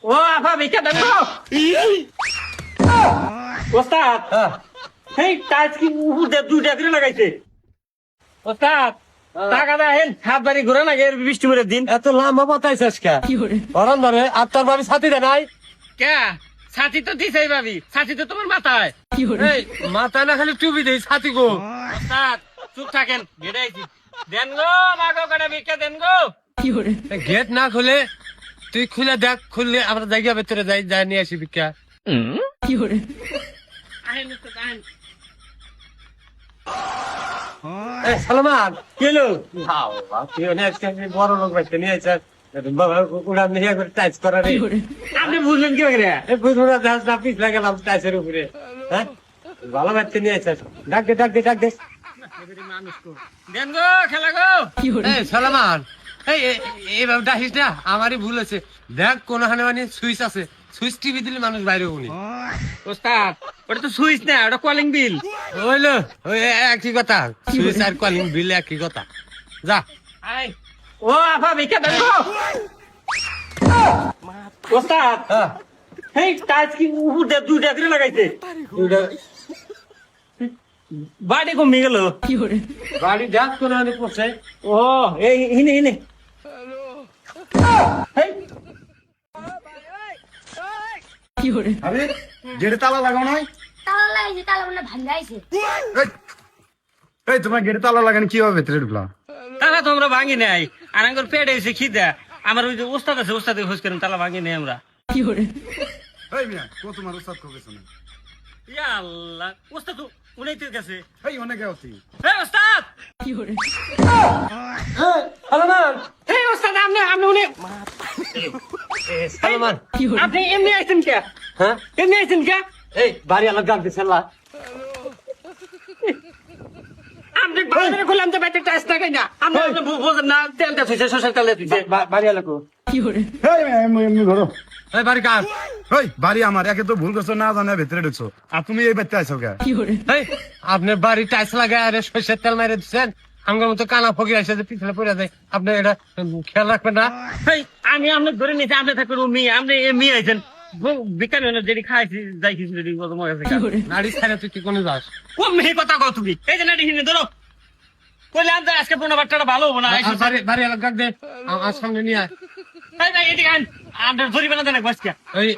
ও আপা ভিক্ষা দেন গো ওস্তাদ হেই টাইস কি উঠে দুইটা করে লাগাইছে ওস্তাদ টাকা দেন হাত বাড়ি ঘুরে না গে বৃষ্টি করে দিন এত লম্বা বাতাইছিস কে অরণ ধরে আত্মার বাড়ি সাথী দে নাই কে ছাতি তো দিছেই ভাবি ছাতি তো তোমার মাথায় এই মাথায় না খালি টুপি দেই সাথী গো ওস্তাদ চুপ থাকেন গেড়াইছি দেন গো মাগো কটা ভিক্ষা দেন গো গেট না খুলে তুই খুলে দেখ খুললে আমরা জায়গা ভেতরে যাই যাই নিয়ে আসি ভিক্ষা আহেন ওস্তাদ আহেন এই সালমান কেলো তুই অনেক বড় লোক বাইতে নিয়ে আইছিস বাবা উড়ান নিয়ে করে টাইস করা রে আপনি বুঝলেন কি করে এই বুঝুরা দাস না পিছ লাগালাম টাইসের উপরে হ্যাঁ ভালো বাইতে নিয়ে আইছিস ডাক দে ডাক দে ডাক দে দেন গো খেলা গো এই সালমান এই এইভাবে ডাকিস না আমারই ভুল আছে দেখ কোনখানে মানে সুইচ আছে সুইচ টিভি দিলে মানুষ বাইরে উনি ওস্তাদ ওটা তো সুইচ না ওটা কলিং বিল হইলো ওই একই কথা সুইচ আর কলিং বিল একই কথা যা আই ও আপা ভিক্ষা দেন গো ওস্তাদ হেই টাইস কি উঠে দুইটা করে লাগাইছে বাড়ি কমে গেল গাড়ি দেখ কোনখানে পড়ছে ও এই হিনে হিনে হেই আরে গেটে তালা লাগাও নাই তালা লাগাইছে তালা মানে ভাঙাইছে এই তোমার গেটে তালা লাগানো কিভাবে ভেতরে ঢুকলাম তালা তো আমরা ভাঙি নাই আর আঙ্গুর পেট এসে খিদা আমার ওই যে ওস্তাদ আছে ওস্তাদ খোঁজ করেন তালা ভাঙি নাই আমরা এই মিয়া কো তোমার উস্তাদ কো গেছ না ইয়া আল্লাহ ওস্তাদ তো উনি তো গেছে এই অনেক আছি এই ওস্তাদ সালমান এই ওস্তাদ আপনি উনি সালমান আপনি এমনি আইছেন কে হ্যাঁ এমনি আইছেন কে এই বাড়ি আলাদা গান দিছে না আপনি বাজারে খুললাম তো বাইতে টাইস টাকাই না আপনি বুঝেন না তেলটা থইছে সরষের তেল দিছে বাড়ি আলাদা এই মিয়া এমনি ধরো এই বাড়ি কার ওই বাড়ি আমার একে তো ভুল করছো না জানে ভেতরে ঢুকছো আর তুমি এই বাড়িতে আইছো কে এই আপনার বাড়ি টাইস লাগায় আরে সরষের তেল মাইরে দিচ্ছেন আমার মতো কানা ফকির আসে যে পিছলে পড়ে যায় আপনি এটা খেয়াল রাখবেন না এই আমি আপনাকে ধরে নিয়েছি আপনি থাকবেন ও মেয়ে আপনি এ মেয়ে আইছেন বিকালে যেটি খাইছি যাইছি যদি কত মজা আছে নাড়ি ছাড়া তুই কি কোনে যাস কোন মেয়ে কথা কও তুমি এই যে নাটি হিনে ধরো কইলে আনতে আজকে পুরো বাট্টাটা ভালো হবে না বাড়ি আলাদা দে আমার সামনে নিয়ে আয় এই ভাই এদিকে আন আন্ডার ধরি বানা দেন বাসকা ওই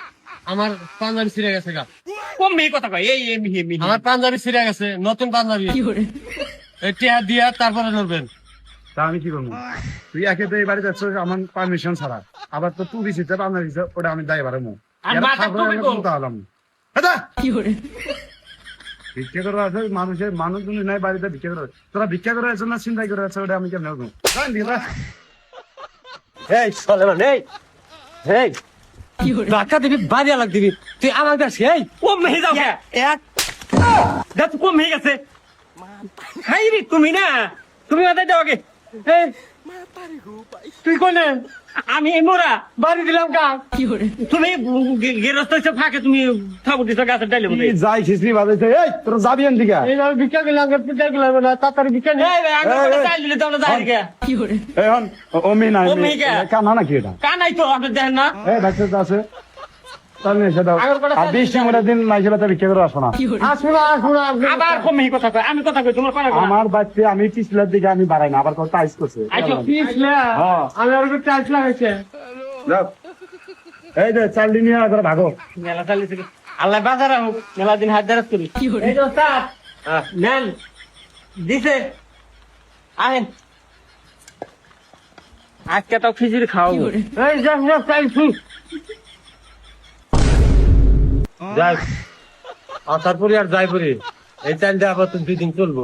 আমার পাঞ্জাবি ছিঁড়ে গেছে গা কোন মেয়ে কথা কয় এই মেয়ে আমার পাঞ্জাবি ছিঁড়ে গেছে নতুন পাঞ্জাবি এই টিয়া দিয়া তারপরে ধরবেন তা আমি কি করবো তুই একে তো এই বাড়িতে আছো আমার পারমিশন ছাড়া আবার তো তুই দিছিস আপনার দিছিস ওটা আমি দায় পারবো আর মাথা টুপি কো ভিক্ষা করে আছে মানুষের মানুষজন নাই বাড়িতে ভিক্ষা করে তোরা ভিক্ষা করে আছো না চিন্তাই করে আছো ওটা আমি কেমন হবো এই সালমান এই এই টাকা দিবি বাড়ি আলাদা দিবি তুই আমার কাছে এই ও মেয়ে যাও কে এক দেখ কোন মেয়ে গেছে হাই রে তুমি না তুমি ওদের দাও আগে এই তুই কোনে আমি এই মোরা বাড়ি দিলাম কা তুমি গেরস্ত হইছে ফাঁকে তুমি থাবুর দিছো গাছের ডাইলে মধ্যে যাই খিচড়ি বাজাইছে এই তোরা যাবি এন দিকে এই আমি ভিক্ষা গেলাম ভিক্ষা গেলাম না তাড়াতাড়ি ভিক্ষা নে এই ভাই আমি চাইল দিলে তো আমরা যাই গে এখন অমি নাই অমি কে? কানা নাকি এটা কানাই তো আপনি দেখেন না এই বাচ্চা আছে তাহলে এসে দাও আর 20 টাকা দিন নাই সেটা তো ভিক্ষা করে আসো না আসুন আসুন আবার কম মেয়ে কথা কয় আমি কথা কই তোমার কথা কয় আমার বাচ্চা আমি পিছলার দিকে আমি বাড়াই না আবার কত টাইস করছে আচ্ছা পিছলা হ্যাঁ আমি আর একটু টাইট লাগাইছে যাও। এই যে চাল দিন নিয়ে করে ভাগো মেলা চালিয়েছে আল্লাহ বাজার হোক মেলা দিন হাত দারাজ করি এই যে ওস্তাদ নেন দিছে আহেন আজকে তো খিচুড়ি খাওয়াবো এই যা যা চাইছি যাই আসার পরে আর যাই পরে এই চালটা আবার তো 2 দিন চলবো